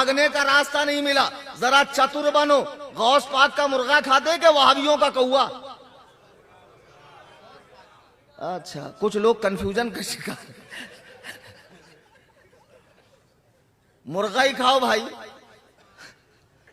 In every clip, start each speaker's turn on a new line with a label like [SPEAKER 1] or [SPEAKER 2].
[SPEAKER 1] بھاگنے کا راستہ نہیں ملا. ذرا چتر بنو. غوث پاک کا مرغا کھاتے کہ وہابیوں کا کوا؟ اچھا کچھ لوگ کنفیوژن کا شکار. مرغا ہی کھاؤ بھائی.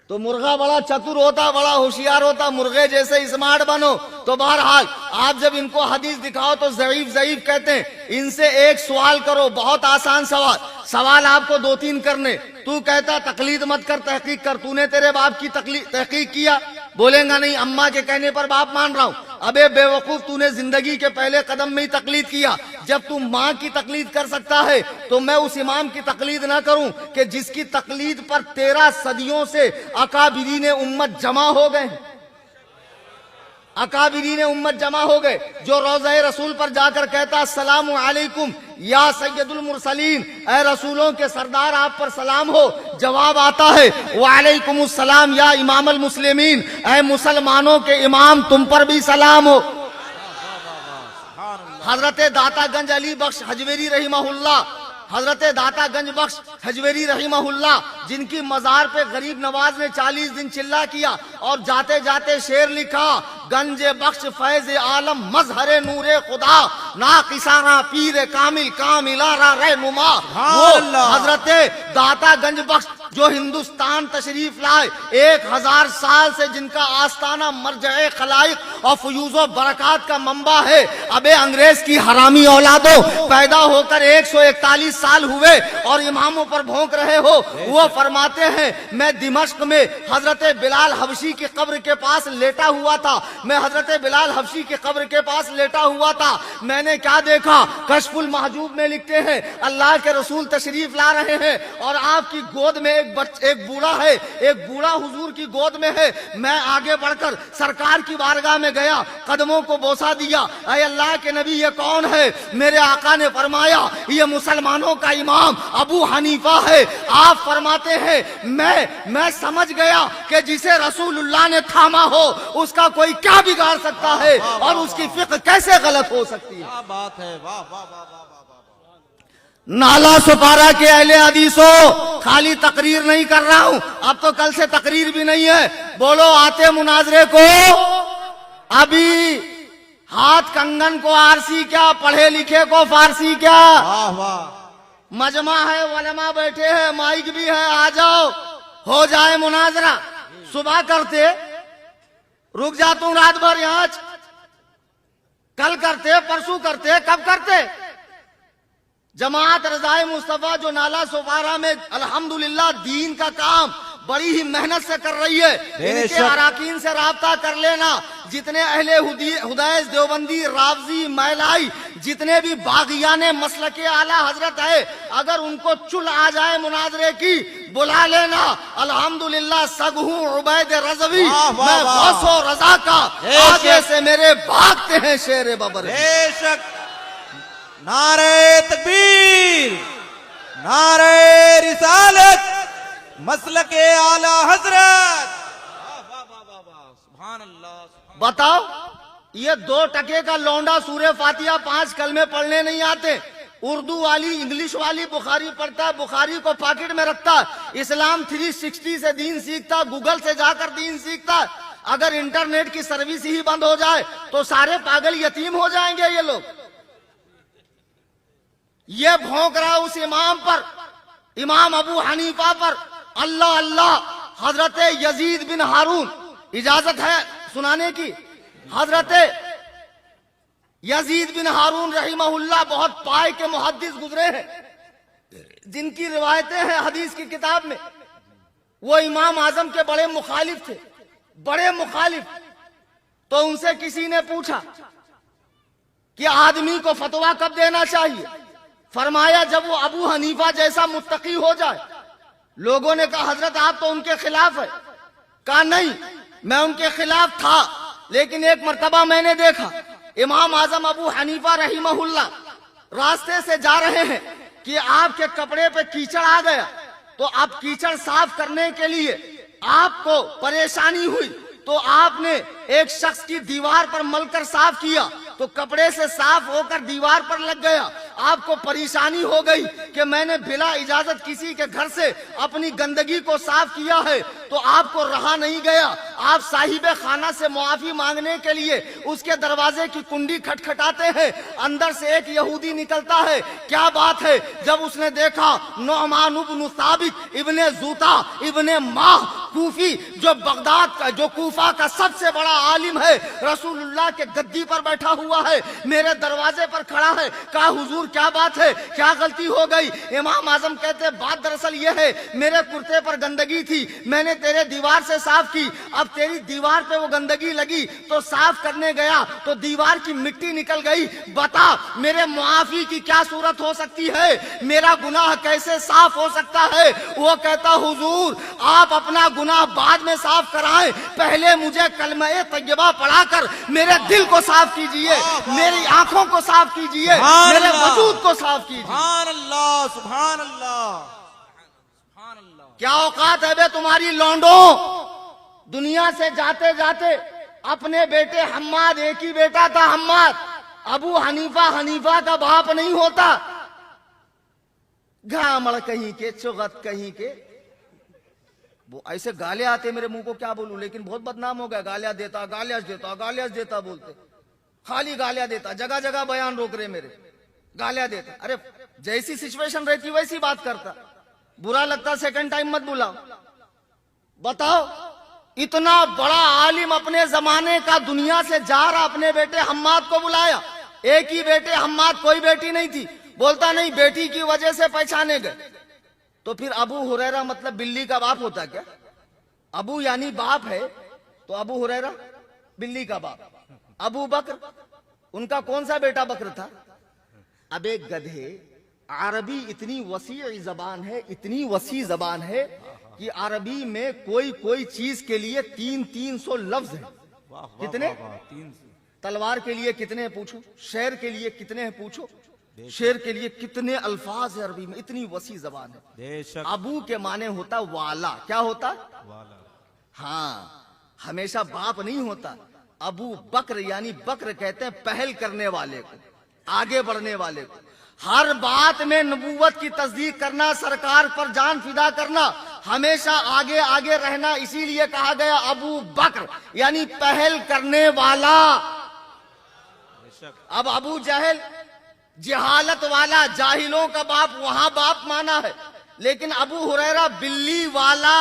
[SPEAKER 1] تو مرغا بڑا چتر ہوتا, بڑا ہوشیار ہوتا, مرغے جیسے اسمارٹ بنو. تو بہرحال آپ جب ان کو حدیث دکھاؤ تو ضعیف ضعیف کہتے ہیں. ان سے ایک سوال کرو, بہت آسان سوال آپ کو 2-3 کرنے. تو کہتا تقلید مت کر, تحقیق کر. تو نے تیرے باپ کی تحقیق کیا؟ بولیں گا نہیں, اماں کے کہنے پر باپ مان رہا ہوں. ابے بے وقوف, تو نے زندگی کے پہلے قدم میں ہی تقلید کیا. جب تو ماں کی تقلید کر سکتا ہے تو میں اس امام کی تقلید نہ کروں کہ جس کی تقلید پر 13 صدیوں سے اکابرین امت جمع ہو گئے. اکابرین امت جمع ہو گئے. جو روضہ رسول پر جا کر کہتا السلام علیکم یا سید المرسلین, اے رسولوں کے سردار آپ پر سلام ہو, جواب آتا ہے وعلیکم السلام یا امام المسلمین, اے مسلمانوں کے امام تم پر بھی سلام ہو. حضرت داتا گنج علی بخش حجویری رحمہ اللہ, حضرت داتا گنج بخش حجویری رحمہ اللہ, جن کی مزار پہ غریب نواز نے 40 دن چلا کیا اور جاتے جاتے شعر لکھا, گنج بخش فیض عالم مظہر نور خدا, ناقصارا پیر کامل کاملارا رہنما. وہ حضرت داتا گنج بخش جو ہندوستان تشریف لائے, 1000 سال سے جن کا آستانہ مرجع خلائق اور فیوز و برکات کا منبع ہے. ابے انگریز کی حرامی اولادوں, پیدا ہو کر 141 سال ہوئے اور اماموں پر بھونک رہے ہو. وہ فرماتے ہیں میں دمشق میں حضرت بلال حبشی کی قبر کے پاس لیٹا ہوا تھا. میں حضرت بلال حبشی کی قبر کے پاس لیٹا ہوا تھا. میں نے کیا دیکھا؟ کشف المحجوب میں لکھتے ہیں اللہ کے رسول تشریف لا رہے ہیں اور آپ کی گود میں ایک بوڑھا ہے, ایک بوڑھا حضور کی گود میں ہے. میں آگے بڑھ کر سرکار کی بارگاہ میں گیا, قدموں کو بوسا دیا. اے اللہ کے نبی یہ کون ہے؟ میرے آقا نے فرمایا یہ مسلمانوں کا امام ابو حنیفہ ہے. آپ فرماتے ہیں میں سمجھ گیا کہ جسے رسول اللہ نے تھاما ہو اس کا کوئی کیا بگاڑ سکتا ہے اور اس کی فقہ کیسے غلط ہو سکتی ہے.
[SPEAKER 2] کیا بات ہے, واہ واہ واہ واہ.
[SPEAKER 1] نالا سپارہ کے اہل حدیثوں, خالی تقریر نہیں کر رہا ہوں, اب تو کل سے تقریر بھی نہیں ہے. بولو آتے مناظرے کو ابھی, ہاتھ کنگن کو آرسی کیا, پڑھے لکھے کو فارسی کیا.
[SPEAKER 2] واہ واہ.
[SPEAKER 1] مجمع ہے, علماء بیٹھے ہیں, مائک بھی ہے, آ جاؤ ہو جائے مناظرہ. صبح کرتے, رک جاتا ہوں رات بھر یہاں, کل کرتے, پرسوں کرتے, کب کرتے؟ جماعت رضائے مصطفیٰ جو نالا سپارہ میں الحمدللہ دین کا کام بڑی ہی محنت سے کر رہی ہے, ان کے اراکین سے رابطہ کر لینا. جتنے اہل حدیث دیوبندی, رافضی, میلائی, جتنے بھی باغیان مسلک اعلیٰ حضرت ہے, اگر ان کو چل آ جائے مناظرے کی بلا لینا. الحمدللہ سگ ہوں عبید رضوی, میں غوث و رضا کا, آگے سے میرے بھاگتے ہیں شیر ببر.
[SPEAKER 2] بے شک. نعرہ تکبیر, نعرہ رسالت, مسلک اعلی حضرت. سبحان اللہ.
[SPEAKER 1] بتاؤ, یہ 2 ٹکے کا لونڈا سورہ فاتحہ 5 کلمے پڑھنے نہیں آتے, اردو والی, انگلش والی بخاری پڑھتا ہے, بخاری کو پاکٹ میں رکھتا ہے, اسلام 360 سے دین سیکھتا, گوگل سے جا کر دین سیکھتا. اگر انٹرنیٹ کی سروس ہی بند ہو جائے تو سارے پاگل یتیم ہو جائیں گے یہ لوگ. یہ بھونک رہا اس امام پر, امام ابو حنیفہ پر. اللہ اللہ. حضرت یزید بن ہارون, اجازت ہے سنانے کی. حضرت یزید بن ہارون رحمہ اللہ بہت پائے کے محدث گزرے ہیں, جن کی روایتیں ہیں حدیث کی کتاب میں. وہ امام اعظم کے بڑے مخالف تھے, بڑے مخالف. تو ان سے کسی نے پوچھا کہ آدمی کو فتویٰ کب دینا چاہیے؟ فرمایا جب وہ ابو حنیفہ جیسا متقی ہو جائے. لوگوں نے کہا حضرت آپ تو ان کے خلاف ہے. کہا نہیں, میں ان کے خلاف تھا, لیکن ایک مرتبہ میں نے دیکھا امام اعظم ابو حنیفہ رحمہ اللہ راستے سے جا رہے ہیں کہ آپ کے کپڑے پہ کیچڑ آ گیا, تو آپ کیچڑ صاف کرنے کے لیے آپ کو پریشانی ہوئی, تو آپ نے ایک شخص کی دیوار پر مل کر صاف کیا, تو کپڑے سے صاف ہو کر دیوار پر لگ گیا. آپ کو پریشانی ہو گئی کہ میں نے بلا اجازت کسی کے گھر سے اپنی گندگی کو صاف کیا ہے تو آپ کو رہا نہیں گیا، آپ صاحب خانہ سے معافی مانگنے کے لیے اس کے دروازے کی کنڈی کھٹکھٹاتے ہیں، اندر سے ایک یہودی نکلتا ہے۔ کیا بات ہے؟ جب اس نے دیکھا نعمان ابن ثابت ابن زوتا ابن ماہ کوفی، جو بغداد کا، جو کوفہ کا سب سے بڑا عالم ہے، رسول اللہ کے گدی پر بیٹھا ہوا ہے، میرے دروازے پر کھڑا ہے۔ کہا حضور کیا بات ہے، کیا غلطی ہو گئی؟ امام اعظم کہتے بات دراصل یہ ہے، میرے کرتے پر گندگی تھی، میں نے تیرے دیوار سے صاف کی، اب تیری دیوار پہ وہ گندگی لگی تو صاف کرنے گیا تو دیوار کی مٹی نکل گئی، بتا میرے معافی کی کیا صورت ہو سکتی ہے، میرا گناہ کیسے صاف ہو سکتا ہے؟ وہ کہتا حضور آپ اپنا گناہ بعد میں صاف کرائیں، پہلے مجھے کلمہ طیبہ پڑھا کر میرے دل کو صاف کیجئے، میری آنکھوں کو صاف کیجئے، میرے وجود کو صاف کیجئے۔
[SPEAKER 2] سبحان اللہ، سبحان اللہ، سبحان اللہ۔
[SPEAKER 1] کیا اوقات ہے بے تمہاری لونڈوں؟ دنیا سے جاتے جاتے اپنے بیٹے حماد، ایک ہی بیٹا تھا حماد، ابو حنیفہ کا باپ نہیں ہوتا، گھامڑ کہیں کے، چغت کہیں کے، وہ ایسے گالے آتے میرے منہ کو کیا بولوں، لیکن بہت بدنام ہو گیا، گالیاں دیتا بولتے، خالی گالیاں دیتا، جگہ جگہ بیان روک رہے میرے، گالیاں دیتا۔ ارے جیسی سچویشن رہتی ویسی بات کرتا، برا لگتا سیکنڈ ٹائم مت بلاؤ۔ بتاؤ اتنا بڑا عالم اپنے زمانے کا دنیا سے جا رہا، اپنے بیٹے حماد کو بلایا، ایک ہی بیٹے حماد، کوئی بیٹی نہیں تھی، بولتا نہیں بیٹی کی وجہ سے پہچانے گئے۔ تو پھر ابو ہریرہ مطلب بلی کا باپ ہوتا کیا؟ ابو یعنی باپ ہے، تو ابو ہریرہ بلی کا باپ، ابو بکر ان کا کون سا بیٹا بکر تھا؟ اب ایک گدھے، عربی اتنی وسیع زبان ہے، اتنی وسیع زبان ہے کہ عربی میں کوئی چیز کے لیے 300 لفظ ہیں۔ کتنے؟ تلوار کے لیے کتنے ہیں پوچھو، شیر کے لیے کتنے ہیں پوچھو، شیر کے لیے کتنے الفاظ ہیں عربی میں، اتنی وسیع زبان ہے۔ ابو کے معنی ہوتا والا، کیا ہوتا؟ ہاں، ہمیشہ باپ نہیں ہوتا۔ ابو بکر یعنی بکر کہتے ہیں پہل کرنے والے کو، آگے بڑھنے والے کو، ہر بات میں نبوت کی تصدیق کرنا، سرکار پر جان فدا کرنا، ہمیشہ آگے آگے رہنا، اسی لیے کہا گیا ابو بکر یعنی پہل کرنے والا۔ اب ابو جہل جہالت والا، جاہلوں کا باپ، وہاں باپ مانا ہے، لیکن ابو ہریرہ بلی والا۔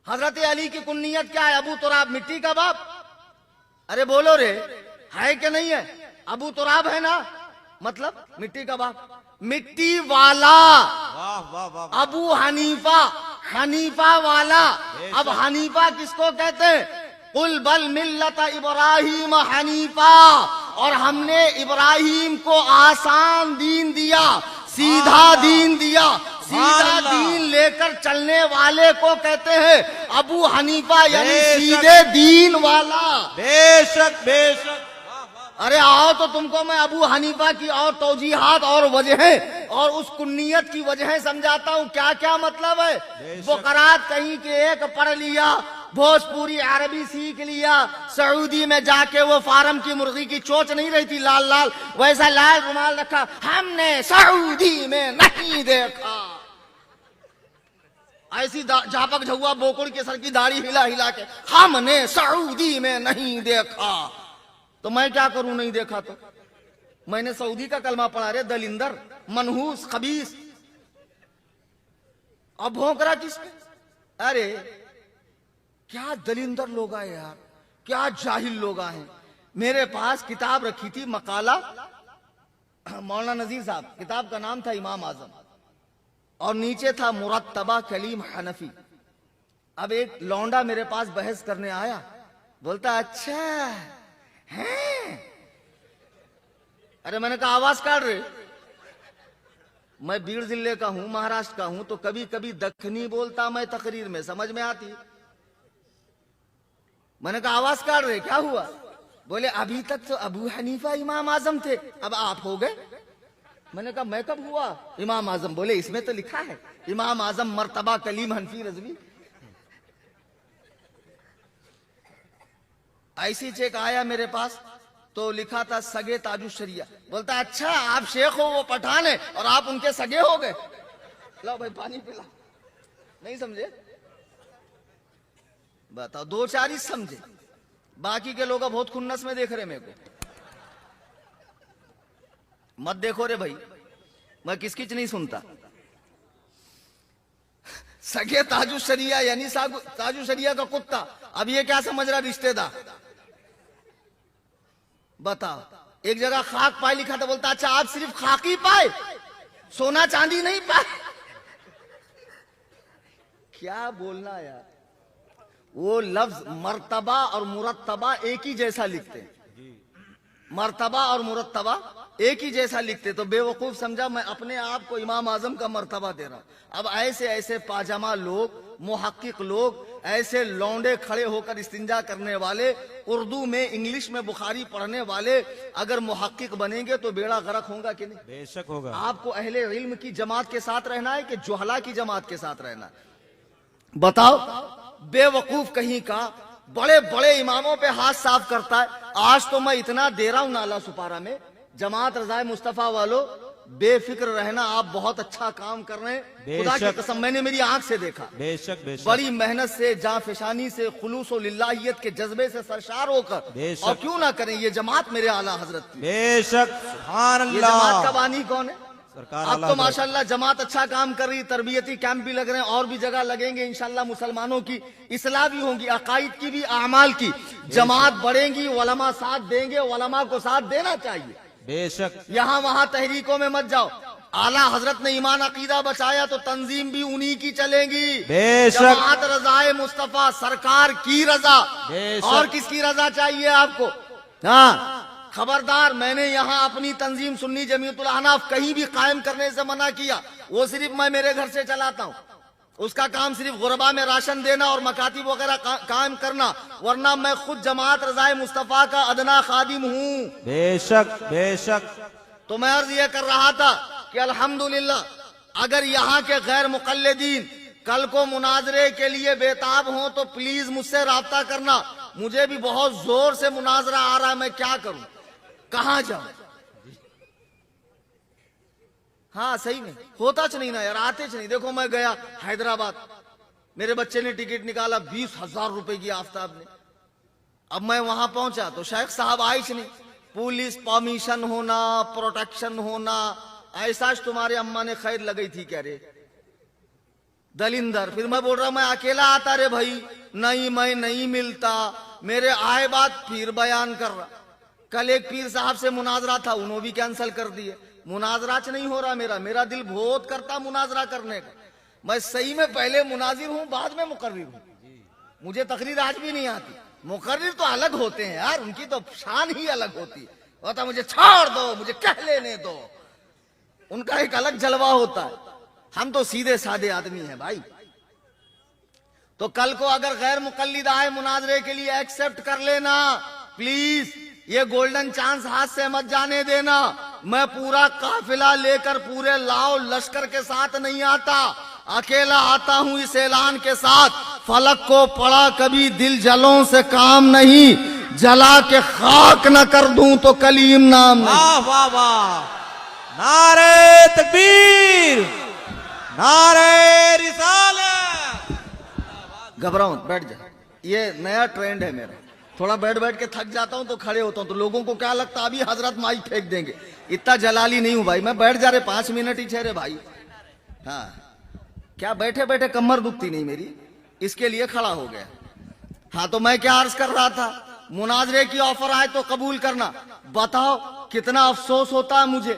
[SPEAKER 1] حضرت علی کی کنیت کیا ہے؟ ابو تراب، مٹی کا باپ۔ ارے بولو رے، ہے کہ نہیں ہے؟ ابو تراب ہے نا، مطلب مٹی کا باپ، مٹی والا۔ ابو حنیفہ والا۔ اب حنیفہ کس کو کہتے ہیں؟ قل بل ملت ابراہیم حنیفہ، اور ہم نے ابراہیم کو آسان دین دیا، سیدھا دین دیا، سیدھا دین لے کر چلنے والے کو کہتے ہیں ابو حنیفہ یعنی سیدھے دین والا۔
[SPEAKER 2] بے شک بے شک۔
[SPEAKER 1] ارے آؤ تو تم کو میں ابو حنیفہ کی اور توجیحات اور وجہیں اور اس کنیت کی وجہیں سمجھاتا ہوں، کیا کیا مطلب ہے۔ وہ قرات کہیں کہ ایک پڑھ لیا، بھوجپوری عربی سیکھ لیا، سعودی میں جا کے وہ فارم کی مرغی کی چوچ نہیں رہتی لال لال، ویسا لال رومال رکھا، ہم نے سعودی میں نہیں دیکھا، ایسی جھاپک جھوا بوکڑ کے سر کی داڑھی ہلا ہلا کے، ہم نے سعودی میں نہیں دیکھا۔ تو میں کیا کروں نہیں دیکھا تو؟ میں نے سعودی کا کلمہ پڑھا، رے دلندر، منحوس، خبیث۔ اب بھونک رہا کس نے؟ ارے کیا دلندر لوگ آئے یار، کیا جاہل لوگ آئے۔ میرے پاس کتاب رکھی تھی، مقالہ مولانا نذیر صاحب، کتاب کا نام تھا امام اعظم، اور نیچے تھا مرتبہ کلیم حنفی۔ اب ایک لونڈا میرے پاس بحث کرنے آیا، بولتا اچھا ہیں؟ ارے میں نے کہا آواز کاٹ رہے، میں بیڑ ضلع کا ہوں، مہاراشٹر کا ہوں، تو کبھی کبھی دکنی بولتا میں تقریر میں، سمجھ میں آتی۔ میں نے کہا آواز کاٹ رہے، کیا ہوا؟ بولے ابھی تک تو ابو حنیفہ امام اعظم تھے، اب آپ ہو گئے۔ میں نے کہا میں کب ہوا امام اعظم؟ بولے اس میں تو لکھا ہے امام اعظم مرتبہ کلیم حنفی رضوی۔ ایسی چیک آیا میرے پاس، تو لکھا تھا سگے تاج الشریعہ. بولتا اچھا آپ شیخ ہو وہ پٹھان ہے اور آپ ان کے سگے ہو گئے. لاؤ بھائی پانی پلا. نہیں سمجھے؟ بتاؤ دو چار ہی سمجھے, باقی کے لوگ بہت خنس میں دیکھ رہے میرے کو. مت دیکھو رے بھائی, میں کس کچھ نہیں سنتا. سگے تاج الشریعہ یعنی تاج الشریعہ کا کتا. اب یہ کیا سمجھ رہا رشتے دار؟ بتاؤ. ایک جگہ خاک پائے لکھا تھا, بولتا اچھا آپ صرف خاک ہی پائے, سونا چاندی نہیں پائے. کیا بولنا یار. وہ لفظ مرتبہ اور مرتبہ ایک ہی جیسا لکھتے ہیں. مرتبہ اور مرتبہ ایک ہی جیسا لکھتے. تو بے وقوف سمجھا میں اپنے آپ کو امام اعظم کا مرتبہ دے رہا ہوں. اب ایسے ایسے پاجامہ لوگ, محقق لوگ, ایسے لونڈے کھڑے ہو کر استنجا کرنے والے, اردو میں انگلش میں بخاری پڑھنے والے اگر محقق بنیں گے تو بیڑا غرق ہوگا کہ نہیں؟
[SPEAKER 2] بے شک ہوگا.
[SPEAKER 1] آپ کو اہل علم کی جماعت کے ساتھ رہنا ہے کہ جہلا کی جماعت کے ساتھ رہنا ہے؟ بتاؤ. بے وقوف کہیں کا بڑے بڑے اماموں پہ ہاتھ صاف کرتا ہے. آج تو میں اتنا دے رہا ہوں نالا سپارہ میں, جماعت رضائے مصطفیٰ والو بے فکر رہنا, آپ بہت اچھا کام کر رہے ہیں. خدا کی قسم میں نے میری آنکھ سے دیکھا.
[SPEAKER 2] بے شک بے شک.
[SPEAKER 1] بڑی محنت سے, جانفشانی سے, خلوص و للہیت کے جذبے سے سرشار ہو کر, اور کیوں نہ کریں یہ جماعت میرے اعلیٰ حضرت کی.
[SPEAKER 2] بے شک سبحان
[SPEAKER 1] یہ جماعت
[SPEAKER 2] اللہ.
[SPEAKER 1] کا بانی کون ہے؟ اب تو ماشاءاللہ جماعت اچھا کام کر رہی, تربیتی کیمپ بھی لگ رہے ہیں, اور بھی جگہ لگیں گے انشاءاللہ. مسلمانوں کی اصلاح بھی ہوگی, عقائد کی بھی, اعمال کی. جماعت بڑھیں گی, علماء ساتھ دیں گے, علماء کو ساتھ دینا چاہیے.
[SPEAKER 2] بے شک.
[SPEAKER 1] یہاں وہاں تحریکوں میں مت جاؤ. اعلیٰ حضرت نے ایمان عقیدہ بچایا تو تنظیم بھی انہی کی چلے گی.
[SPEAKER 2] بے شک.
[SPEAKER 1] جماعت رضائے مصطفیٰ سرکار کی رضا.
[SPEAKER 2] بے شک.
[SPEAKER 1] اور کس کی رضا چاہیے آپ کو؟ ہاں خبردار, میں نے یہاں اپنی تنظیم سنی جمیعت الاحناف کہیں بھی قائم کرنے سے منع کیا. وہ صرف میں میرے گھر سے چلاتا ہوں. اس کا کام صرف غربا میں راشن دینا اور مکاتب وغیرہ قائم کرنا, ورنہ میں خود جماعت رضائے مصطفیٰ کا ادنا خادم ہوں.
[SPEAKER 2] بے شک بے شک.
[SPEAKER 1] تو میں عرض یہ کر رہا تھا کہ الحمدللہ اگر یہاں کے غیر مقلدین کل کو مناظرے کے لیے بےتاب ہوں تو پلیز مجھ سے رابطہ کرنا. مجھے بھی بہت زور سے مناظرہ آ رہا ہے, میں کیا کروں, کہاں جاؤں. ہاں صحیح میں ہوتا چ نہیں نا یار, آتے چ نہیں. دیکھو میں گیا حیدرآباد, میرے بچے نے ٹکٹ نکالا 20,000 روپے کی آفتاب نے. اب میں وہاں پہنچا تو شیخ صاحب آئے چ نہیں. پولیس پرمیشن ہونا, پروٹیکشن ہونا, ایسا تمہارے اماں نے خیر لگئی تھی کیا رے دلندر. پھر میں بول رہا میں اکیلا آتا رے بھائی, نہیں میں نہیں ملتا. میرے آئے بات پیر بیان کر رہا. کل ایک پیر صاحب سے مناظرہ تھا, انہوں بھی کینسل کر دیے. مناظرہ نہیں ہو رہا میرا دل بہت کرتا مناظرہ کرنے کا. میں صحیح میں پہلے مناظر ہوں, بعد میں مقرر ہوں. مجھے تقریر آج بھی نہیں آتی. مقرر تو الگ ہوتے ہیں یار, ان کی تو شان ہی الگ ہوتی ہے. ہوتا مجھے چھوڑ دو, مجھے کہہ لینے دو, ان کا ایک الگ جلوہ ہوتا ہے. ہم تو سیدھے سادے آدمی ہیں بھائی. تو کل کو اگر غیر مقلد آئے مناظرے کے لیے ایکسپٹ کر لینا پلیز. یہ گولڈن چانس ہاتھ سے مت جانے دینا. میں پورا قافلہ لے کر پورے لاؤ لشکر کے ساتھ نہیں آتا, اکیلا آتا ہوں اس اعلان کے ساتھ, فلک کو پڑا کبھی دل جلوں سے کام نہیں, جلا کے خاک نہ کر دوں تو کلیم نام نہیں.
[SPEAKER 2] واہ واہ واہ. نعرہ تکبیر, نعرہ رسالت.
[SPEAKER 1] گھبراؤ بیٹھ جا, یہ نیا ٹرینڈ ہے میرا. تھوڑا بیٹھ کے تھک جاتا ہوں تو کھڑے ہوتا ہوں, تو لوگوں کو کیا لگتا ابھی حضرت مائک پھینک دیں گے. اتنا جلالی نہیں ہوں بھائی, میں بیٹھ جا رہے 5 منٹ ہی ٹھہرے بھائی. ہاں کیا بیٹھے بیٹھے کمر دکھتی نہیں میری, اس کے لیے کھڑا ہو گیا. ہاں تو میں کیا عرض کر رہا تھا, مناظرے کی آفر آئے تو قبول کرنا. بتاؤ کتنا افسوس ہوتا ہے مجھے,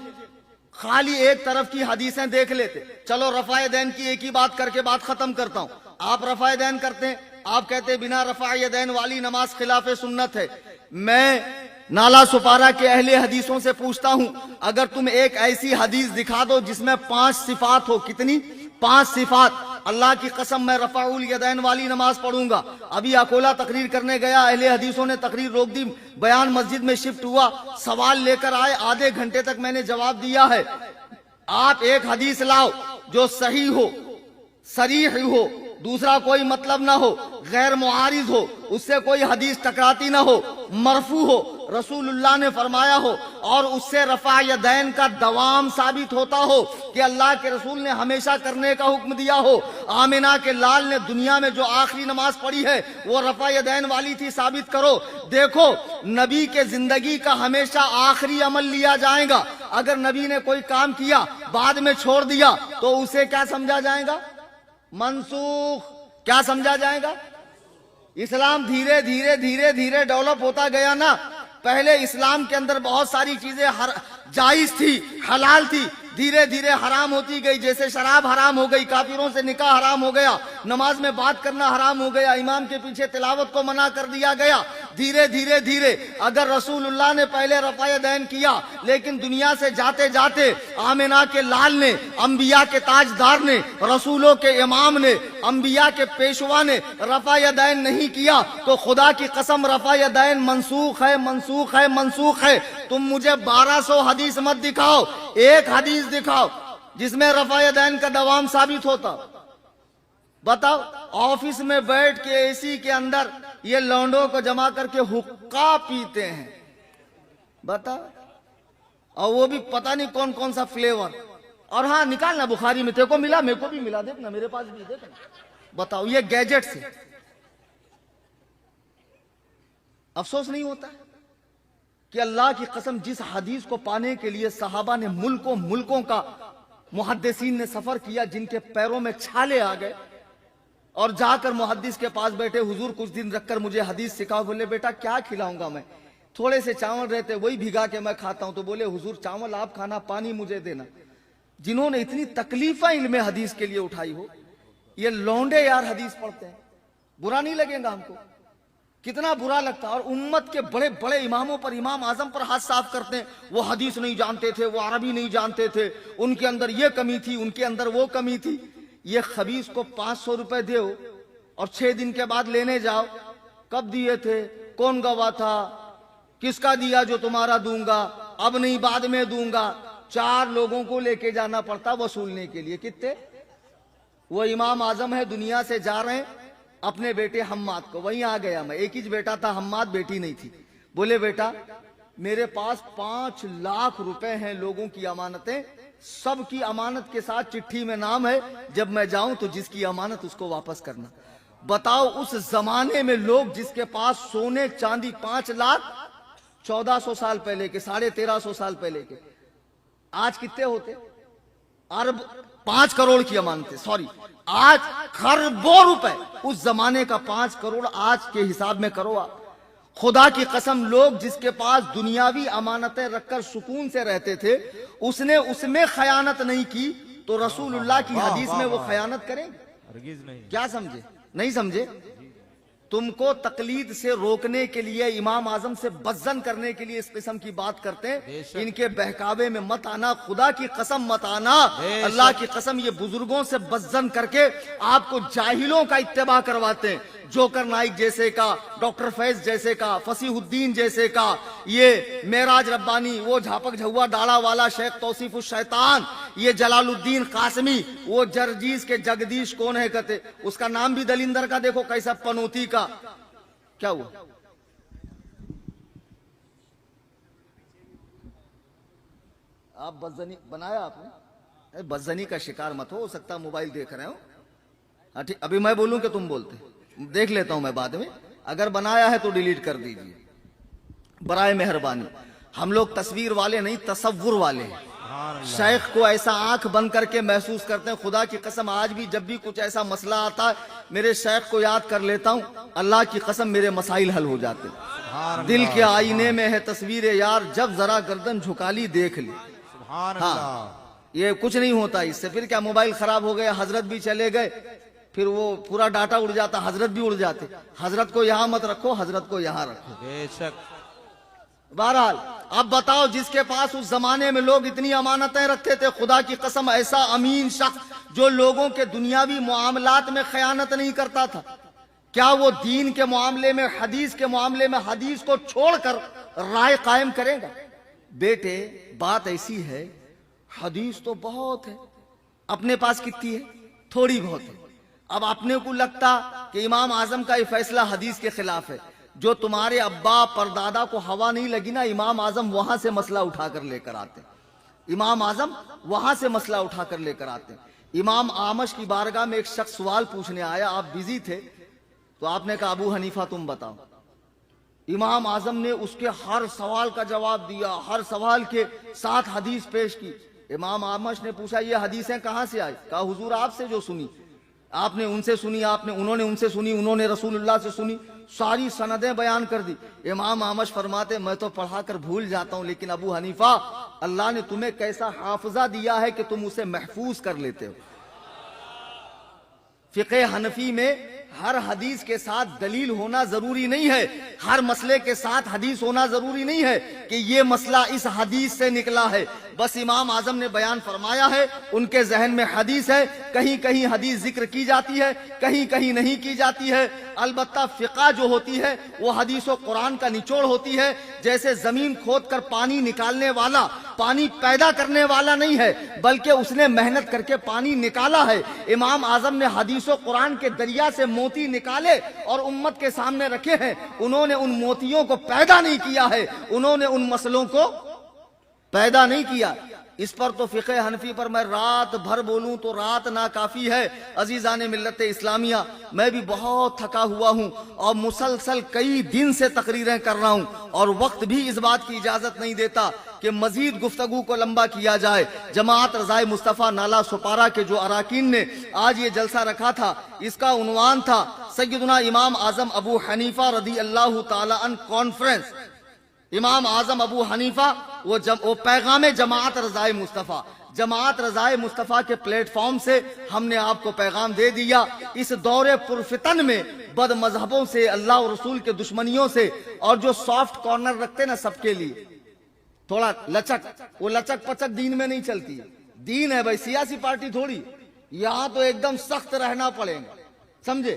[SPEAKER 1] خالی ایک طرف کی حدیثیں دیکھ لیتے. چلو رفع دین کی ایک ہی بات کر کے بات ختم کرتا ہوں. آپ رفع دین کرتے ہیں, آپ کہتے ہیں بنا رفع دین والی نماز خلاف سنت ہے. میں نالا سپارہ کے اہل حدیثوں سے پوچھتا ہوں, اگر تم ایک ایسی حدیث دکھا دو جس میں 5 صفات ہو. کتنی؟ 5 صفات. اللہ کی قسم میں رفع الیدین والی نماز پڑھوں گا. ابھی اکولا تقریر کرنے گیا, اہل حدیثوں نے تقریر روک دی, بیان مسجد میں شفٹ ہوا, سوال لے کر آئے, آدھے گھنٹے تک میں نے جواب دیا ہے. آپ ایک حدیث لاؤ جو صحیح ہو, صریح ہو, دوسرا کوئی مطلب نہ ہو, غیر معارض ہو, اس سے کوئی حدیث ٹکراتی نہ ہو, مرفوع ہو, رسول اللہ نے فرمایا ہو اور اس سے رفع یدین کا دوام ثابت ہوتا ہو کہ اللہ کے رسول نے ہمیشہ کرنے کا حکم دیا ہو. آمنہ کے لال نے دنیا میں جو آخری نماز پڑھی ہے وہ رفع یدین والی تھی, ثابت کرو. دیکھو نبی کے زندگی کا ہمیشہ آخری عمل لیا جائے گا. اگر نبی نے کوئی کام کیا بعد میں چھوڑ دیا تو اسے کیا سمجھا جائے گا؟ منسوخ. کیا سمجھا جائے گا؟ اسلام دھیرے دھیرے دھیرے دھیرے ڈیولپ ہوتا گیا نا. پہلے اسلام کے اندر بہت ساری چیزیں جائز تھی, حلال تھی, دھیرے دھیرے حرام ہوتی گئی. جیسے شراب حرام ہو گئی, کافروں سے نکاح حرام ہو گیا, نماز میں بات کرنا حرام ہو گیا, امام کے پیچھے تلاوت کو منع کر دیا گیا. دھیرے دھیرے دھیرے اگر رسول اللہ نے پہلے رفع یدین کیا لیکن دنیا سے جاتے جاتے آمنہ کے لال نے, انبیاء کے تاجدار نے, رسولوں کے امام نے, انبیاء کے پیشوا نے رفع یدین نہیں کیا تو خدا کی قسم رفع یدین منسوخ ہے, منسوخ ہے, منسوخ ہے. تم مجھے 1200 حدیث مت دکھاؤ, ایک حدیث دکھاؤ جس میں رفع یدین کا دوام ثابت ہوتا. بتاؤ آفس میں بیٹھ کے اے سی کے اندر یہ لونڈوں کو جمع کر کے حقہ پیتے ہیں, بتاؤ, اور وہ بھی پتہ نہیں کون کون سا فلیور. اور ہاں نکالنا بخاری میں, تیرے کو ملا, میرے کو بھی ملا, دیکھنا میرے پاس بھی, دیکھنا. بتاؤ یہ گیجٹ سے افسوس نہیں ہوتا کہ اللہ کی قسم جس حدیث کو پانے کے لیے صحابہ نے ملکوں کا محدثین نے سفر کیا, جن کے پیروں میں چھالے آ گئے, اور جا کر محدث کے پاس بیٹھے, حضور کچھ دن رکھ کر مجھے حدیث سکھاؤ. بولے بیٹا کیا کھلاؤں گا میں, تھوڑے سے چاول رہتے وہی بھگا کے میں کھاتا ہوں. تو بولے حضور چاول آپ کھانا, پانی مجھے دینا. جنہوں نے اتنی تکلیفیں علم حدیث کے لیے اٹھائی ہو, یہ لونڈے یار حدیث پڑھتے ہیں. برا نہیں لگے گا ہم کو؟ کتنا برا لگتا. اور امت کے بڑے بڑے اماموں پر, امام اعظم پر ہاتھ صاف کرتے ہیں. وہ حدیث نہیں جانتے تھے, وہ عربی نہیں جانتے تھے, ان کے اندر یہ کمی تھی, ان کے اندر وہ کمی تھی. یہ خبیث کو 500 روپے دیو اور 6 دن کے بعد لینے جاؤ, کب دیے تھے, کون گواہ تھا, کس کا دیا جو تمہارا دوں گا, اب نہیں بعد میں دوں گا. 4 لوگوں کو لے کے جانا پڑتا وصولنے کے لیے. کتنے؟ وہ امام اعظم ہے, دنیا سے جا رہے ہیں, اپنے بیٹے حماد کو, وہیں آ گیا میں, ایک ہی بیٹا تھا حماد, بیٹی نہیں تھی. بولے بیٹا میرے پاس 5 لاکھ روپے ہیں, لوگوں کی امانتیں, سب کی امانت کے ساتھ چٹھی میں نام ہے, جب میں جاؤں تو جس کی امانت اس کو واپس کرنا. بتاؤ اس زمانے میں لوگ جس کے پاس سونے چاندی 5 لاکھ 1400 سال پہلے کے, 1350 سال پہلے کے, آج کتنے ہوتے؟ ارب 5 کروڑ کی امانتیں, سوری آج خربوں روپے. اس زمانے کا 5 کروڑ آج کے حساب میں کرو آپ. خدا کی قسم لوگ جس کے پاس دنیاوی امانتیں رکھ کر سکون سے رہتے تھے, اس نے اس میں خیانت نہیں کی تو رسول اللہ کی حدیث میں وہ خیانت کریں گے؟
[SPEAKER 2] ہرگز نہیں.
[SPEAKER 1] کیا سمجھے؟ نہیں سمجھے؟ تم کو تقلید سے روکنے کے لیے, امام اعظم سے بزن کرنے کے لیے اس قسم کی بات کرتے ہیں. ان کے بہکاوے میں مت آنا, خدا کی قسم مت آنا. اللہ کی قسم یہ بزرگوں سے بزن کر کے آپ کو جاہلوں کا اتباع کرواتے ہیں. جوکر نائک جیسے کا, ڈاکٹر فیض جیسے کا, فصیح الدین جیسے کا, یہ معراج ربانی, وہ جھاپک جھوا ڈاڑا والا شیخ توصیف الشیطان, یہ جلال الدین قاسمی, وہ جرجیز کے جگدیش کون ہے کہتے, اس کا نام بھی دلندر کا, دیکھو کیسا پنوتی کا. کیا ہوا؟ آپ بزنی بنایا آپ نے, بزنی کا شکار مت ہو سکتا موبائل دیکھ رہے ہو. ابھی میں بولوں کہ تم بولتے, دیکھ لیتا ہوں میں بعد میں. اگر بنایا ہے تو ڈیلیٹ کر دیجیے برائے مہربانی. ہم لوگ تصویر والے نہیں, تصور والے ہیں. شیخ کو ایسا آنکھ بند کر کے محسوس کرتے ہیں. خدا کی قسم آج بھی جب بھی کچھ ایسا مسئلہ آتا ہے میرے شیخ کو یاد کر لیتا ہوں, اللہ کی قسم میرے مسائل حل ہو جاتے ہیں. دل کے آئینے میں ہے تصویر یار, جب ذرا گردن جھکا لی دیکھ لی. ہاں یہ کچھ نہیں ہوتا اس سے. پھر کیا موبائل خراب ہو گیا, حضرت بھی چلے گئے, پھر وہ پورا ڈاٹا اڑ جاتا, حضرت بھی اڑ جاتے. حضرت کو یہاں مت رکھو, حضرت کو یہاں رکھو.
[SPEAKER 2] بے شک.
[SPEAKER 1] بہرحال اب بتاؤ جس کے پاس اس زمانے میں لوگ اتنی امانتیں رکھتے تھے, خدا کی قسم ایسا امین شخص جو لوگوں کے دنیاوی معاملات میں خیانت نہیں کرتا تھا, کیا وہ دین کے معاملے میں, حدیث کے معاملے میں حدیث کو چھوڑ کر رائے قائم کرے گا؟ بیٹے بات ایسی ہے, حدیث تو بہت ہے, اپنے پاس کتنی ہے؟ تھوڑی بہت ہے. اب اپنے کو لگتا کہ امام اعظم کا یہ فیصلہ حدیث کے خلاف ہے, جو تمہارے ابا پردادا کو ہوا نہیں لگی نا، امام اعظم وہاں سے مسئلہ اٹھا کر لے کر آتے ہیں، امام اعظم وہاں سے مسئلہ اٹھا کر لے کر آتے ہیں۔ امام اعمش کی بارگاہ میں ایک شخص سوال پوچھنے آیا، آپ بزی تھے تو آپ نے کہا ابو حنیفہ تم بتاؤ۔ امام اعظم نے اس کے ہر سوال کا جواب دیا، ہر سوال کے ساتھ حدیث پیش کی۔ امام اعمش نے پوچھا یہ حدیثیں کہاں سے آئی؟ کہا حضور آپ سے جو سنی، آپ نے ان سے سنی، انہوں نے ان سے سنی، انہوں نے رسول اللہ سے سنی، ساری سندیں بیان کر دی۔ امام اعمش فرماتے میں تو پڑھا کر بھول جاتا ہوں، لیکن ابو حنیفہ اللہ نے تمہیں کیسا حافظہ دیا ہے کہ تم اسے محفوظ کر لیتے ہو۔ فقہ حنفی میں ہر حدیث کے ساتھ دلیل ہونا ضروری نہیں ہے، ہر مسئلے کے ساتھ حدیث ہونا ضروری نہیں ہے کہ یہ مسئلہ اس حدیث سے نکلا ہے۔ بس امام اعظم نے بیان فرمایا ہے، ان کے ذہن میں حدیث ہے، کہیں کہیں حدیث ذکر کی جاتی ہے، کہیں کہیں نہیں کی جاتی ہے۔ البتہ فقہ جو ہوتی ہے وہ حدیث و قرآن کا نچوڑ ہوتی ہے۔ جیسے زمین کھود کر پانی نکالنے والا پانی پیدا کرنے والا نہیں ہے، بلکہ اس نے محنت کر کے پانی نکالا ہے۔ امام اعظم نے حدیث و قرآن کے دریا سے موتی نکالے اور امت کے سامنے رکھے ہیں۔ انہوں نے ان موتیوں کو پیدا نہیں کیا ہے، انہوں نے ان مسئلوں کو پیدا نہیں کیا۔ اس پر تو فقہ حنفی پر میں رات بھر بولوں تو رات ناکافی ہے۔ عزیزان ملت اسلامیہ، میں بھی بہت تھکا ہوا ہوں اور مسلسل کئی دن سے تقریریں کر رہا ہوں، اور وقت بھی اس بات کی اجازت نہیں دیتا کہ مزید گفتگو کو لمبا کیا جائے۔ جماعت رضائے مصطفیٰ نالا سپارہ کے جو اراکین نے آج یہ جلسہ رکھا تھا، اس کا عنوان تھا سیدنا امام اعظم ابو حنیفہ رضی اللہ تعالی عنہ کانفرنس۔ امام اعظم ابو حنیفہ وہ پیغام جماعت رضائے مصطفیٰ، جماعت رضائے مصطفیٰ کے پلیٹ فارم سے ہم نے آپ کو پیغام دے دیا۔ اس دور پرفتن میں بد مذہبوں سے، اللہ اور رسول کے دشمنیوں سے، اور جو سافٹ کارنر رکھتے نا سب کے لیے تھوڑا لچک، وہ لچک پچک دین میں نہیں چلتی۔ دین ہے بھائی، سیاسی پارٹی تھوڑی، یہاں تو ایک دم سخت رہنا پڑے گا، سمجھے؟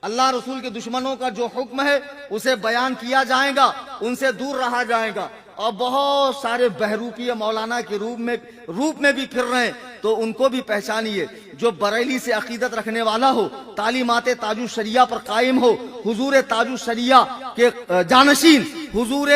[SPEAKER 1] اللہ رسول کے دشمنوں کا جو حکم ہے اسے بیان کیا جائے گا، ان سے دور رہا جائے گا۔ اور بہت سارے بہروپیے مولانا کے روپ میں بھی پھر رہے ہیں، تو ان کو بھی پہچانیے۔ جو بریلی سے عقیدت رکھنے والا ہو، تعلیمات تاج الشریعہ پر قائم ہو، حضور تاج الشریعہ کے جانشین، حضور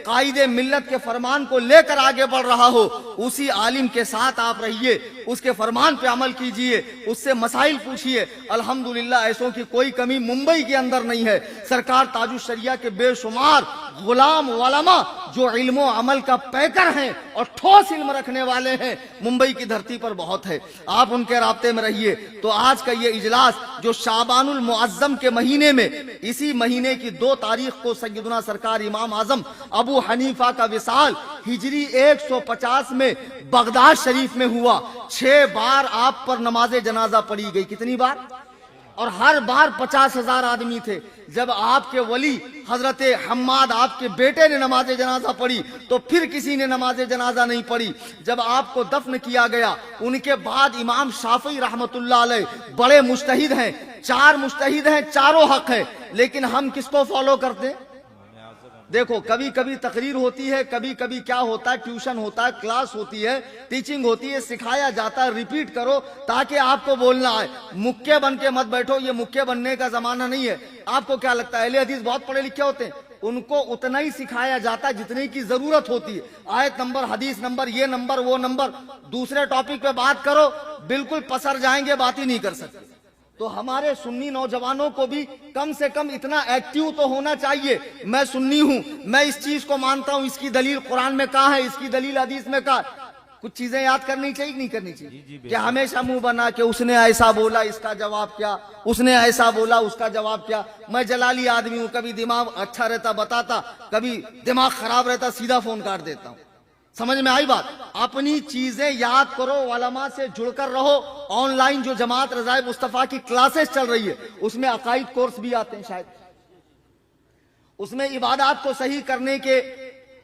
[SPEAKER 1] قائد ملت کے فرمان کو لے کر آگے بڑھ رہا ہو، اسی عالم کے ساتھ آپ رہیے، اس کے فرمان پہ عمل کیجئے، اس سے مسائل پوچھئے۔ الحمدللہ ایسوں کی کوئی کمی ممبئی کے اندر نہیں ہے۔ سرکار تاج الشریعہ کے بے شمار غلام علماء جو علم و عمل کا پیکر ہیں اور ٹھوس علم رکھنے والے ہیں، ممبئی کی دھرتی پر بہت ہے، آپ ان کے رابطے میں رہیے۔ تو آج کا یہ اجلاس جو شعبان المعظم کے مہینے میں، اسی مہینے کی 2 تاریخ کو سیدنا سرکار امام اعظم ابو حنیفہ کا وصال ہجری 150 میں بغداد شریف میں ہوا۔ 6 بار آپ پر نماز جنازہ پڑھی گئی۔ کتنی بار؟ اور ہر بار 50,000 آدمی تھے۔ جب آپ کے ولی حضرت حماد آپ کے بیٹے نے نماز جنازہ پڑھی تو پھر کسی نے نماز جنازہ نہیں پڑھی۔ جب آپ کو دفن کیا گیا، ان کے بعد امام شافعی رحمت اللہ علیہ بڑے مجتہد ہیں، 4 مجتہد ہیں، چاروں حق ہیں، لیکن ہم کس کو فالو کرتے ہیں؟ دیکھو کبھی کبھی تقریر ہوتی ہے، کبھی کبھی کیا ہوتا ہے، ٹیوشن ہوتا ہے، کلاس ہوتی ہے، ٹیچنگ ہوتی ہے، سکھایا جاتا ہے، ریپیٹ کرو تاکہ آپ کو بولنا آئے۔ مکے بن کے مت بیٹھو، یہ مکے بننے کا زمانہ نہیں ہے۔ آپ کو کیا لگتا ہے اہل حدیث بہت پڑھے لکھے ہوتے ہیں؟ ان کو اتنا ہی سکھایا جاتا ہے جتنے کی ضرورت ہوتی ہے۔ آیت نمبر، حدیث نمبر، یہ نمبر، وہ نمبر، دوسرے ٹاپک پہ بات کرو، بالکل پسر جائیں گے، بات ہی نہیں کر سکتے۔ تو ہمارے سنی نوجوانوں کو بھی کم سے کم اتنا ایکٹیو تو ہونا چاہیے۔ میں سنی ہوں، میں اس چیز کو مانتا ہوں، اس کی دلیل قرآن میں کہاں ہے، اس کی دلیل حدیث میں کہاں ہے۔ کچھ چیزیں یاد کرنی چاہیے کہ نہیں کرنی چاہیے؟ کہ ہمیشہ منہ بنا کہ اس نے ایسا بولا، اس کا جواب کیا، اس نے ایسا بولا، اس کا جواب کیا۔ میں جلالی آدمی ہوں، کبھی دماغ اچھا رہتا بتاتا، کبھی دماغ خراب رہتا سیدھا فون کاٹ دیتا ہوں۔ سمجھ میں آئی بات؟ اپنی چیزیں یاد کرو، علماء سے جڑ کر رہو۔ آن لائن جو جماعت رضائے مصطفیٰ کی کلاسز چل رہی ہے، اس میں عقائد کورس بھی آتے ہیں، شاید اس میں عبادات کو صحیح کرنے کے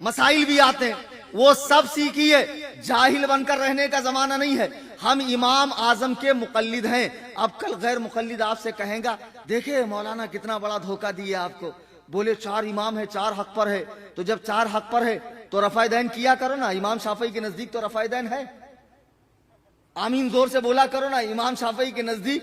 [SPEAKER 1] مسائل بھی آتے ہیں، وہ سب سیکھیے۔ جاہل بن کر رہنے کا زمانہ نہیں ہے۔ ہم امام اعظم کے مقلد ہیں۔ اب کل غیر مقلد آپ سے کہیں گا دیکھیں مولانا کتنا بڑا دھوکہ دیا آپ کو، بولے 4 امام ہے، 4 حق پر ہے، تو جب 4 حق پر ہے تو رفع دین کیا کرو نا۔ امام شافعی کے نزدیک تو رفع دین ہے، آمین زور سے بولا کرو نا۔ امام شافعی کے نزدیک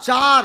[SPEAKER 1] 4,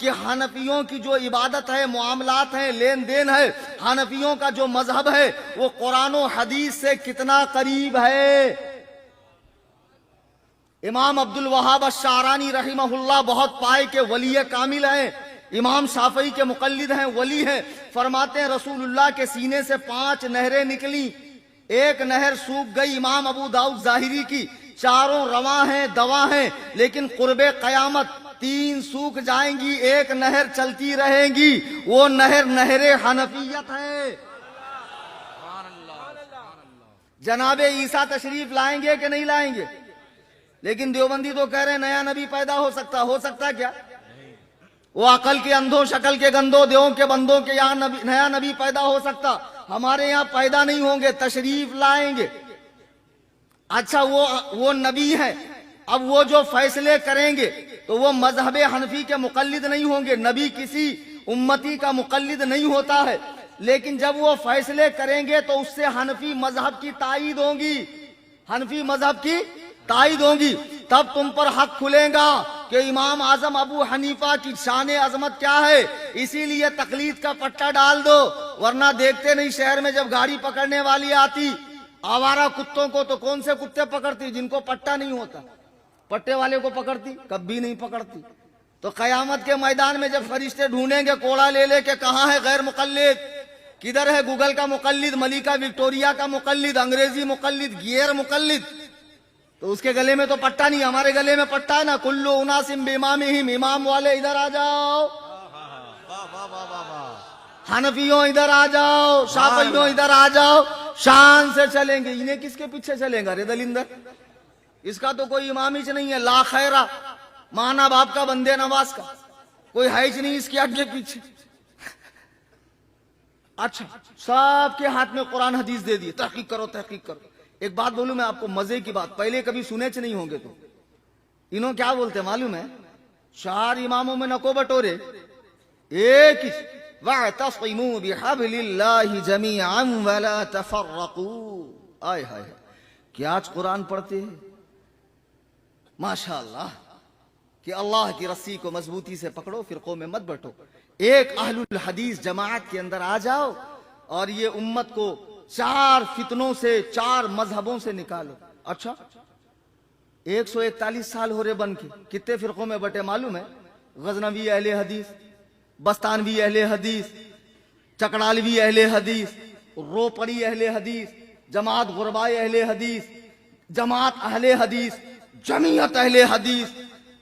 [SPEAKER 1] کہ حنفیوں کی جو عبادت ہے، معاملات ہیں، لین دین ہے، حنفیوں کا جو مذہب ہے وہ قرآن و حدیث سے کتنا قریب ہے۔ امام عبد الوہاب الشعرانی رحمہ اللہ بہت پائے کے ولی کامل ہیں، امام شافعی کے مقلد ہیں، ولی ہیں۔ فرماتے ہیں رسول اللہ کے سینے سے 5 نہریں نکلی، ایک نہر سوکھ گئی امام ابو داؤد ظاہری کی، چاروں رواں ہیں، دوا ہیں، لیکن قرب قیامت 3 سوکھ جائیں گی، ایک نہر چلتی رہے گی، وہ نہر نہر حنفیت ہے۔ جناب عیسیٰ تشریف لائیں گے کہ نہیں لائیں گے؟ لیکن دیوبندی تو کہہ رہے ہیں نیا نبی پیدا ہو سکتا کیا؟ وہ عقل کے اندھوں، شکل کے گندوں، دیوں کے بندوں کے یہاں نیا نبی پیدا ہو سکتا، ہمارے یہاں پیدا نہیں ہوں گے، تشریف لائیں گے۔ اچھا وہ نبی ہے، اب وہ جو فیصلے کریں گے تو وہ مذہب حنفی کے مقلد نہیں ہوں گے، نبی کسی امتی کا مقلد نہیں ہوتا ہے، لیکن جب وہ فیصلے کریں گے تو اس سے حنفی مذہب کی تائید ہوگی، حنفی مذہب کی تائید ہوگی، تب تم پر حق کھلے گا کہ امام اعظم ابو حنیفہ کی شان عظمت کیا ہے۔ اسی لیے تقلید کا پٹا ڈال دو، ورنہ دیکھتے نہیں شہر میں جب گاڑی پکڑنے والی آتی آوارہ کتوں کو تو کون سے کتے پکڑتی؟ جن کو پٹا نہیں ہوتا، پٹے والے کو پکڑتی؟ کبھی نہیں پکڑتی۔ تو قیامت کے میدان میں جب فرشتے ڈھونڈیں گے کوڑا لے لے کے کہاں ہے غیر مقلد، کدھر ہے گوگل کا مقلد، ملکہ وکٹوریا کا مقلد، انگریزی مقلد، غیر مقلد، تو اس کے گلے میں تو پٹا نہیں، ہمارے گلے میں پٹا ہے نا۔ کلو اناسم بامامہم، امام والے ادھر آ جاؤ، حنفیوں ادھر آ جاؤ، شافعیوں ادھر آ جاؤ، شان سے چلیں گے۔ انہیں کس کے پیچھے چلیں گا؟ رے دلندر، اس کا تو کوئی امام ہی نہیں ہے، لا خیرہ، مانا باپ کا بندے نواز کا کوئی ہے ہی نہیں اس کے آگے پیچھے۔ اچھا، سب کے ہاتھ میں قرآن حدیث دے دیے، تحقیق کرو تحقیق کرو۔ ایک بات بولوں میں آپ کو مزے کی بات، پہلے کبھی سنے نہیں ہوں گے تو انہوں کیا بولتے معلوم ہے؟ 4 اماموں میں نکو بٹورے، ایک ہی وَاعْتَصِمُوا بِحَبْلِ اللَّهِ جَمِيعًا وَلَا تَفَرَّقُوا۔ آئے ہائے، کیا آج قرآن پڑھتے ہیں ماشاءاللہ کہ اللہ کی رسی کو مضبوطی سے پکڑو، فرقوں میں مت بٹو، ایک اہل الحدیث جماعت کے اندر آ جاؤ اور یہ امت کو 4 فتنوں سے، 4 مذہبوں سے نکالو۔ اچھا، 141 سال ہو رہے بن کے، کتنے فرقوں میں بٹے معلوم ہے؟ غزنوی اہل حدیث، بستانوی اہل حدیث، چکڑالوی اہل حدیث، روپڑی اہل حدیث، جماعت غربائے اہل حدیث، جماعت اہل حدیث، جمعیت اہل حدیث۔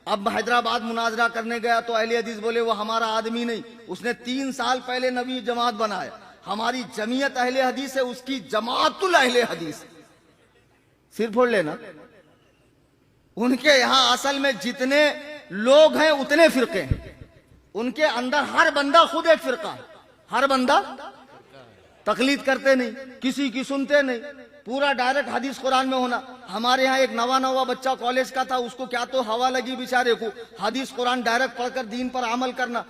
[SPEAKER 1] اب حیدرآباد مناظرہ کرنے گیا تو اہل حدیث بولے وہ ہمارا آدمی نہیں، اس نے 3 سال پہلے نبی جماعت بنایا، ہماری جمعیت اہل حدیث ہے، اس کی جماعت الاہل حدیث۔ سر پھوڑ لینا، ان کے یہاں اصل میں جتنے لوگ ہیں اتنے فرقے ہیں، ان کے اندر ہر بندہ خود ایک فرقہ ہے، ہر بندہ تقلید کرتے نہیں، کسی کی سنتے نہیں، پورا ڈائریکٹ حدیث قرآن میں ہونا۔ ہمارے ہاں ایک نوا بچہ کالج کا تھا، اس کو کیا تو ہوا لگی بیچارے کو، حدیث قرآن ڈائریکٹ پڑھ کر دین پر عمل کرنا،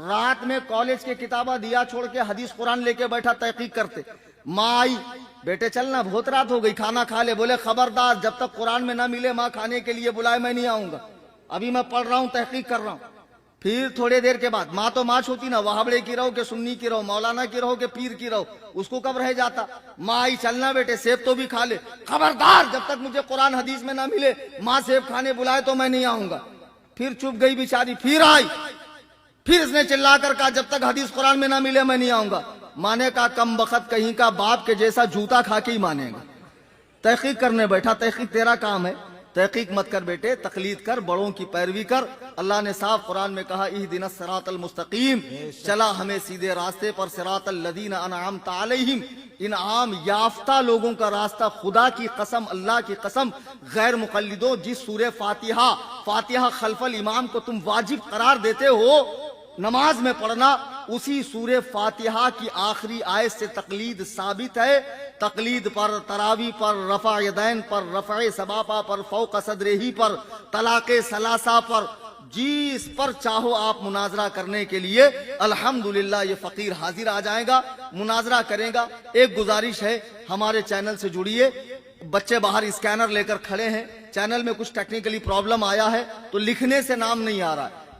[SPEAKER 1] رات میں کالج کے کتابہ دیا چھوڑ کے حدیث قرآن لے کے بیٹھا تحقیق کرتے۔ ماں آئی، بیٹے چلنا بہت رات ہو گئی، کھانا کھا لے۔ بولے خبردار، جب تک قرآن میں نہ ملے ماں کھانے کے لیے بلائے میں نہیں آؤں گا، ابھی میں پڑھ رہا ہوں، تحقیق کر رہا ہوں۔ پھر تھوڑے دیر کے بعد، ماں تو ماں ہوتی نا، وہابڑے کی رہو کہ سنی کی رہو، مولانا کی رہو کہ پیر کی رہو، اس کو کب رہ جاتا۔ ماں آئی، چلنا بیٹے سیب تو بھی کھا لے، خبردار جب تک مجھے قرآن حدیث میں نہ ملے ماں سیب کھانے بلائے تو میں نہیں آؤں گا۔ پھر چپ گئی بیچاری، پھر آئی، پھر اس نے چلا کر کہا جب تک حدیث قرآن میں نہ ملے میں نہیں آؤں گا۔ ماں نے کہا کم بخت کہیں کا باپ کے جیسا جوتا کھا کے ہی مانے گا۔ تحقیق کرنے بیٹھا، تحقیق تیرا کام ہے، تحقیق مت کر بیٹے، تقلید کر، بڑوں کی پیروی کر۔ اللہ نے صاف قرآن میں کہا اہدنا الصراط المستقیم، چلا ہمیں سیدھے راستے پر، صراط الذین انعمت علیہم، انعام یافتہ لوگوں کا راستہ۔ خدا کی قسم، اللہ کی قسم، غیر مقلدوں، جس سورہ فاتحہ خلف الامام کو تم واجب قرار دیتے ہو نماز میں پڑھنا، اسی سورہ فاتحہ کی آخری آیت سے تقلید ثابت ہے۔ تقلید پر، تراوی پر، رفع یدین پر، رفع سبابہ پر، فوق صدرہی پر، طلاق ثلاثہ پر، جس پر چاہو آپ مناظرہ کرنے کے لیے الحمدللہ یہ فقیر حاضر آ جائے گا، مناظرہ کرے گا۔ ایک گزارش ہے، ہمارے چینل سے جڑیے۔ بچے باہر اسکینر لے کر کھڑے ہیں، چینل میں کچھ ٹیکنیکلی پرابلم آیا ہے تو لکھنے سے نام نہیں آ رہا ہے،